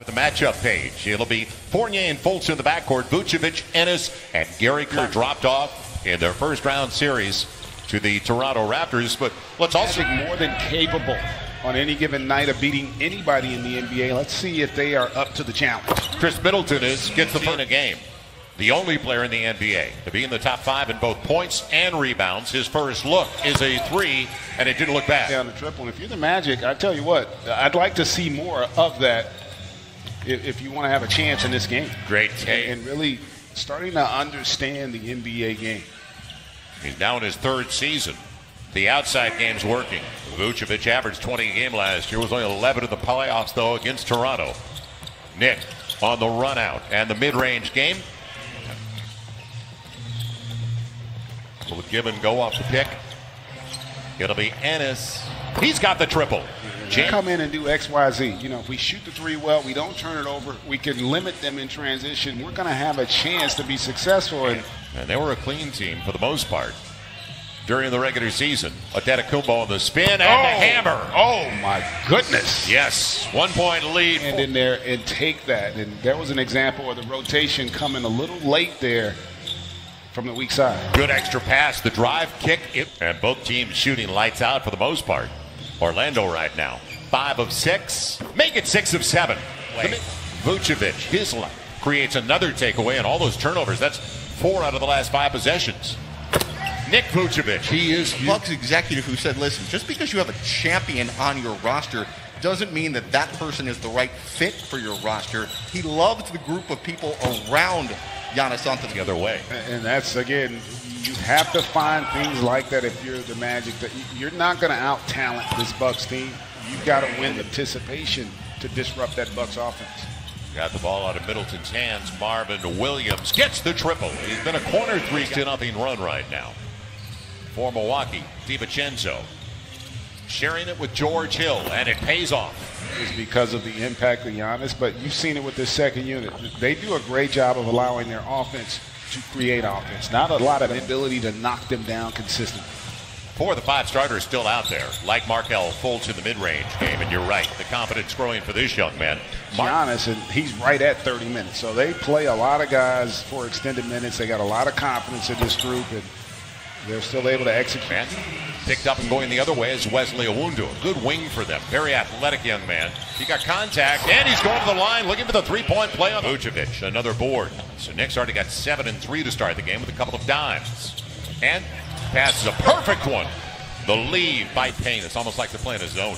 The matchup page, it'll be Fournier and Fultz in the backcourt, Vucevic, Ennis, and Gary Clark dropped off in their first round series to the Toronto Raptors. But let's also more than capable on any given night of beating anybody in the NBA. Let's see if they are up to the challenge. Chris Middleton gets the fun a game. The only player in the NBA to be in the top 5 in both points and rebounds. His first look is a 3, and it didn't look bad. Down the triple. And if you're the Magic, I tell you what, I'd like to see more of that if you want to have a chance in this game. Great take. And really starting to understand the NBA game. He's now in his 3rd season. The outside game's working. Vucevic averaged 20 a game last year, was only 11 in the playoffs, though, against Toronto. Nick on the run out and the mid-range game. Will give and go off the pick. It'll be Ennis. He's got the triple. Come in and do X, Y, Z. You know, if we shoot the 3 well, we don't turn it over, we can limit them in transition. We're going to have a chance to be successful. And they were a clean team for the most part during the regular season. Adetokounmpo on the spin and the hammer. Oh, my goodness. Yes, 1-point lead. And in there and take that. And there was an example of the rotation coming a little late there from the weak side. Good extra pass, the drive, kick, and both teams shooting lights out for the most part. Orlando right now, 5 of 6, make it 6 of 7. Vucevic, his line, creates another takeaway, and all those turnovers, that's 4 out of the last 5 possessions. Nick Vucevic, he is Bucks executive who said, listen, just because you have a champion on your roster doesn't mean that that person is the right fit for your roster. He loves the group of people around Giannis Antetokounmpo. The other way. And that's, again, you have to find things like that if you're the Magic. That you're not going to out-talent this Bucks team. You've got to win the anticipation to disrupt that Bucks offense. Got the ball out of Middleton's hands. Marvin Williams gets the triple. He's been a corner 3-0 run right now for Milwaukee. DiVincenzo sharing it with George Hill, and it pays off. Is because of the impact of Giannis, but you've seen it with this second unit. They do a great job of allowing their offense to create offense. Not a lot of ability to knock them down consistently. 4 of the 5 starters still out there, like Markelle Fultz in the mid-range game, and you're right, the confidence growing for this young man. Giannis, and he's right at 30 minutes, so they play a lot of guys for extended minutes. They got a lot of confidence in this group, and they're still able to execute. And picked up and going the other way is Wesley Iwundu. A good wing for them. Very athletic young man. He got contact, and he's going to the line looking for the 3-point play on Vucevic. Another board. So Nick's already got 7 and 3 to start the game with a couple of dimes. And pass is a perfect one. The lead by Payne. It's almost like they're playing a zone.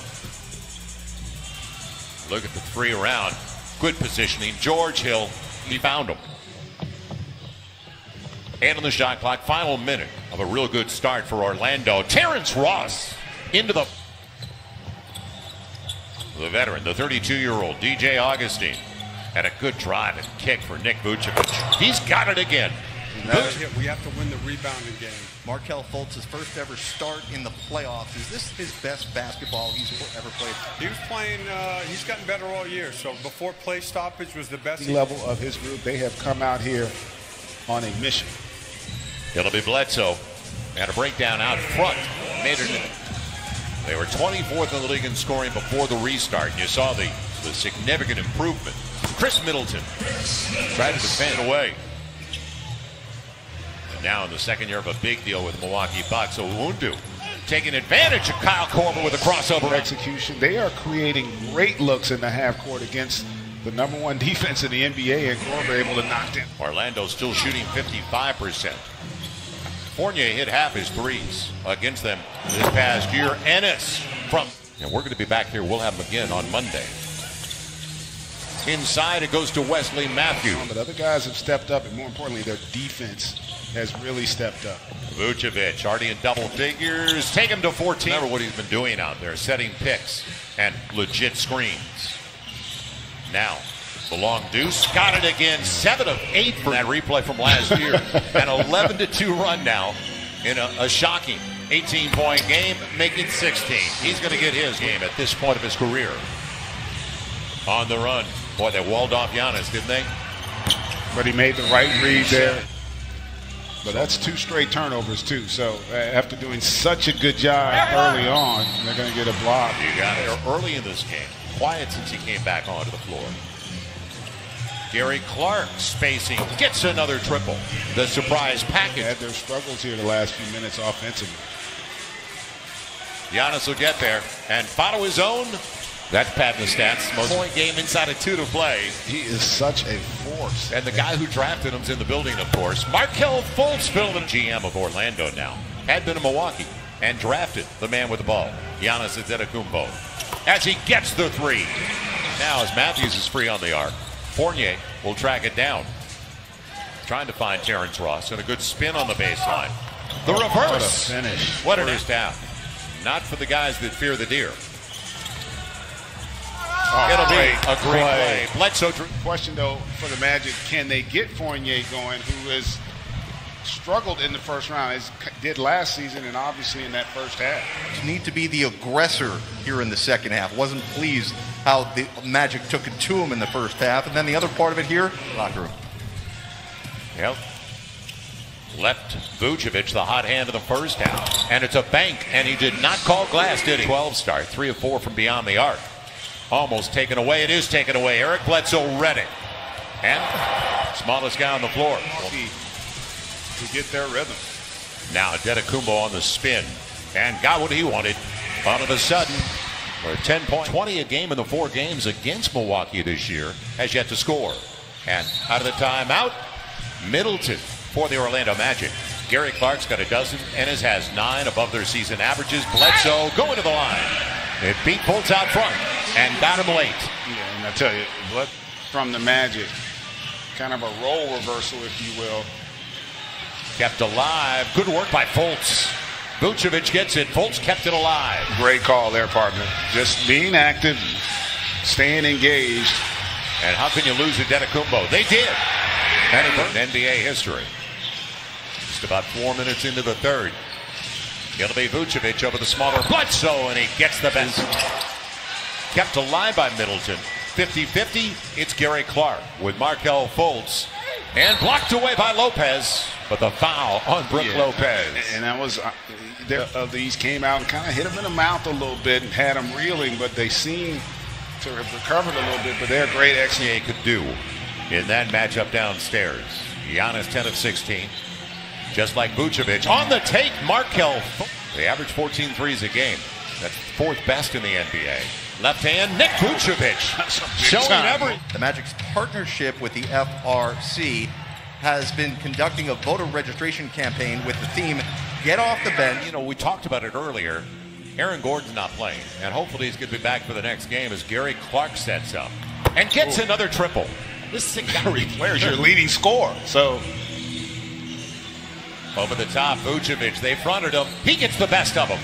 Look at the 3 around. Good positioning. George Hill, he found him. And on the shot clock, final minute of a real good start for Orlando. Terrence Ross into the veteran, the 32-year-old DJ Augustine. And a good drive and kick for Nick Vucevic. He's got it again. We have to win the rebounding game. Markelle Fultz's first ever start in the playoffs. Is this his best basketball he's ever played? He was playing, he's gotten better all year. So before play stoppage was the best. Level of his group, they have come out here on a mission. It'll be Bledsoe. And a breakdown out front. They were 24th in the league in scoring before the restart. And you saw the significant improvement. Chris Middleton tried to defend away. And now in the second year of a big deal with Milwaukee Bucks, Iwundu taking advantage of Kyle Korver with a crossover execution. They are creating great looks in the half court against the #1 defense in the NBA, and Korver able to knock them. Orlando still shooting 55%. Fournier hit half his threes against them this past year. Ennis from, and we're going to be back here. We'll have him again on Monday. Inside it goes to Wesley Matthews. But other guys have stepped up, and more importantly, their defense has really stepped up. Vucevic already in double figures. Take him to 14. Remember what he's been doing out there, setting picks and legit screens. Now, the long deuce, got it again, 7 of 8 for that replay from last year. An 11-2 run now in a shocking 18-point game, making 16. He's going to get his game at this point of his career. On the run. Boy, they walled off Giannis, didn't they? But he made the right read there. But that's 2 straight turnovers, too. So after doing such a good job early on, they're going to get a block. You got it early in this game. Quiet since he came back onto the floor. Gary Clark spacing, gets another triple. The surprise package. Had their struggles here the last few minutes offensively. Giannis will get there and follow his own. That's padding the stats. Most point game inside of 2 to play. He is such a force. And the guy who drafted him's in the building, of course. Markelle Fultz, the GM of Orlando now. Had been in Milwaukee and drafted the man with the ball, Giannis Antetokounmpo. As he gets the 3. Now as Matthews is free on the arc, Fournier will track it down. Trying to find Terrence Ross and a good spin on the baseline. The reverse. What a finish. What an first half. Not for the guys that fear the deer. It'll be a great play. Bledsoe. Question though for the Magic, can they get Fournier going, who has struggled in the first round, as did last season and obviously in that first half? You need to be the aggressor here in the second half. Wasn't pleased how the Magic took it to him in the first half. And then the other part of it here, locker room. Yep. Left Vucevic the hot hand of the first half. And it's a bank, and he did not call glass, did he? 12 start, 3 of 4 from beyond the arc. Almost taken away. It is taken away. Eric Bledsoe read it. And smallest guy on the floor. To get their rhythm. Now Antetokounmpo on the spin. And got what he wanted. All of a sudden, we're 10 points. 20 a game in the 4 games against Milwaukee this year. Has yet to score. And out of the timeout, Middleton for the Orlando Magic. Gary Clark's got a dozen. Ennis has 9 above their season averages. Bledsoe going to the line. It beat Fultz out front and got him late. Yeah, and I tell you, from the Magic, kind of a role reversal, if you will. Kept alive. Good work by Fultz. Vucevic gets it. Fultz kept it alive. Great call there, partner. Just being active, staying engaged. And how can you lose Antetokounmpo? They did. And in NBA history. Just about 4 minutes into the third. It'll be Vucevic over the smaller Bledsoe, and he gets the best. Kept alive by Middleton. 50-50, it's Gary Clark with Markelle Fultz. And blocked away by Lopez, but the foul on Brook Lopez. And that was, these came out and kind of hit him in the mouth a little bit and had him reeling, but they seem to have recovered a little bit, but they're great XA could do in that matchup downstairs. Giannis 10 of 16. Just like Vucevic. On the take, Markelle. They average 14 threes a game. That's 4th best in the NBA. Left hand, Nick Vucevic. Showing every. The Magic's partnership with the FRC has been conducting a voter registration campaign with the theme, Get Off the Bench. You know, we talked about it earlier. Aaron Gordon's not playing, and hopefully he's going to be back for the next game as Gary Clark sets up and gets another triple. This is Gary Clark's your leading scorer. So over the top, Vucevic, they fronted him. He gets the best of them.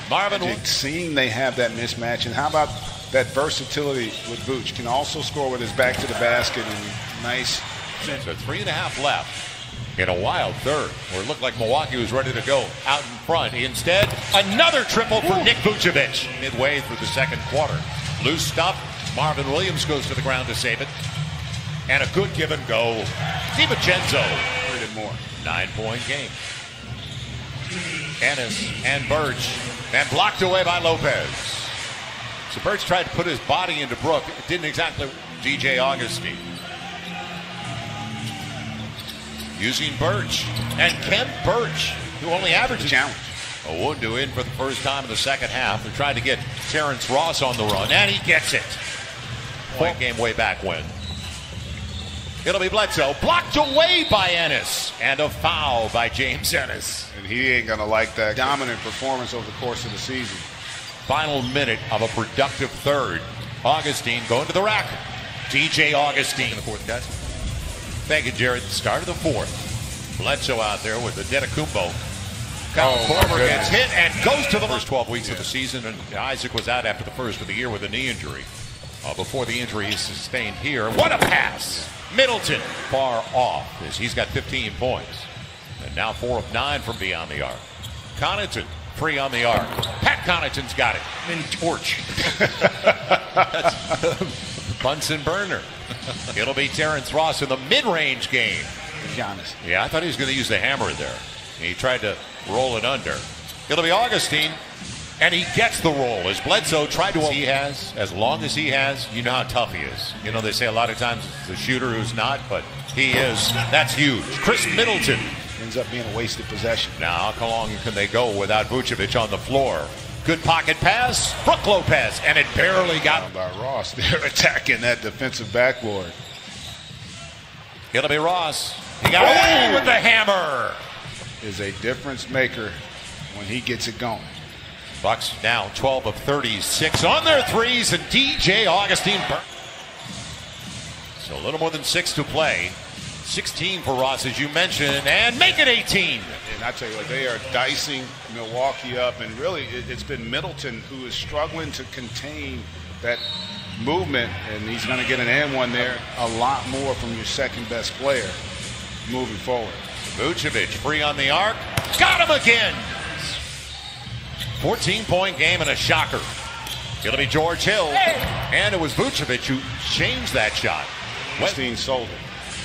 Marvin, seeing they have that mismatch, and how about that versatility with Vuce? Can also score with his back to the basket and nice. So 3.5 left in a wild third, where it looked like Milwaukee was ready to go out in front. Instead, another triple for Nick Vucevic midway through the second quarter. Loose stop. Marvin Williams goes to the ground to save it. And a good give and go. DiVincenzo. 9-point game. Ennis and Birch. And blocked away by Lopez. So Birch tried to put his body into Brook. It didn't exactly. DJ Augustine. Using Birch. And Ken Birch, who only averages a wound to in for the first time in the second half. They're trying to get Terrence Ross on the run. And he gets it. Point game way back when. It'll be Bledsoe, blocked away by Ennis, and a foul by James Ennis. And he ain't going to like that dominant performance over the course of the season. Final minute of a productive third. Augustine going to the rack. DJ Augustine. The fourth, guys. Thank you, Jared. Start of the fourth. Bledsoe out there with the Antetokounmpo. Kyle Korver gets hit and goes to the first 12 weeks of the season, and Isaac was out after the first of the year with a knee injury. Before the injury he sustained here. What a pass! Middleton far off as he's got 15 points. And now 4 of 9 from beyond the arc. Connaughton free on the arc. Pat Connaughton's got it. And torch. That's Bunsen burner. It'll be Terrence Ross in the mid-range game. Giannis. Yeah, I thought he was going to use the hammer there. He tried to roll it under. It'll be Augustine. And he gets the roll. As Bledsoe tried to, he has, as long as he has, you know how tough he is. You know, they say a lot of times it's the shooter who's not, but he is. That's huge. Chris Middleton. Ends up being a wasted possession. Now, how long can they go without Vucevic on the floor? Good pocket pass. Brook Lopez, and it barely got by Ross. They're attacking that defensive backboard. It'll be Ross. He got away with the hammer. Is a difference maker when he gets it going. Bucks now 12 of 36 on their threes, and DJ Augustine. So a little more than 6 to play. 16 for Ross, as you mentioned, and make it 18. And I tell you what, they are dicing Milwaukee up, and really it's been Middleton who is struggling to contain that movement, and he's going to get an and one there. A lot more from your second best player moving forward. Vucevic free on the arc. Got him again. 14-point game and a shocker. It'll be George Hill. And it was Vucevic who changed that shot. Westeen sold it.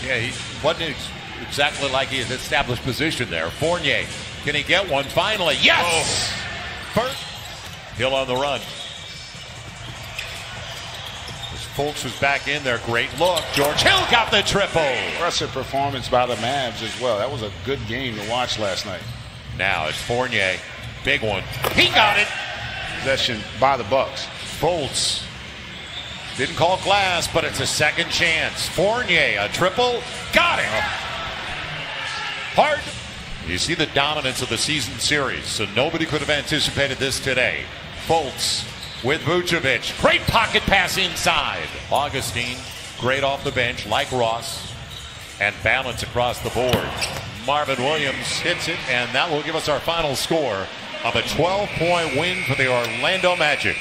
Yeah, he wasn't exactly like his established position there. Fournier, can he get one finally? Yes! First. Hill on the run. As Fultz was back in there, great look. George Hill got the triple. Impressive performance by the Mavs as well. That was a good game to watch last night. Now it's Fournier. Big one. He got it. Possession by the Bucks. Fultz. Didn't call glass, but it's a second chance. Fournier, a triple. Got it. Hard. You see the dominance of the season series, so nobody could have anticipated this today. Fultz with Vucevic. Great pocket pass inside. Augustine, great off the bench, like Ross. And balance across the board. Marvin Williams hits it, and that will give us our final score of a 12-point win for the Orlando Magic.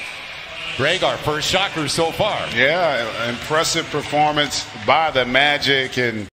Greg, our first shocker so far. Yeah, impressive performance by the Magic, and